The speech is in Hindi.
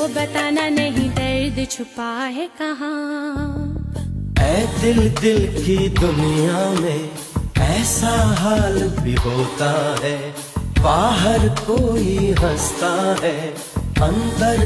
बताना नहीं दर्द छुपा है कहाँ। ऐ दिल दिल की दुनिया में ऐसा हाल भी होता है, बाहर कोई हंसता है अंदर